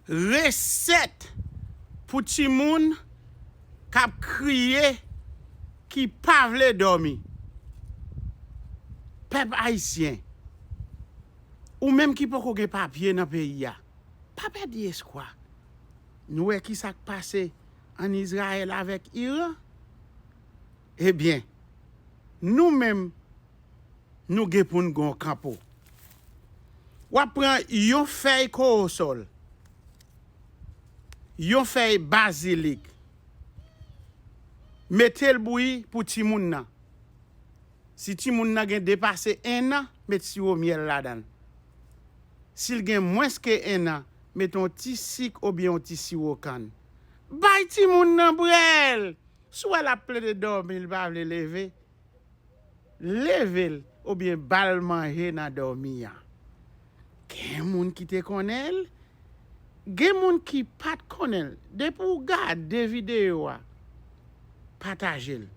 recette pour timoun k'ap crier qui pa vle dormi. Peuple haïtien ou même qui pas gen papier dans pays ya. Pas perdre espoir. Nous qui ça passé en Israël avec Iran? Eh bien, nous-mêmes nous gen pour nous gon campo. Ou prend yon feuille corosol. Yon feuille basilic. Mettez le bouilli pour timoun nan. Si timoun nan gen dépassé 1 an, mettez sirop miel là-dedans. S'il gen moins que 1 an, mettons petit sucre ou bien un petit sirop canne. Bay timoun nan brel. Soit la plaie de dormir, il va le lever. Level ou bien bal manger nan dormi ya. Gen moun qui te connaît, gen moun qui pas connaît. Depuis ou gade des vidéos, patajel.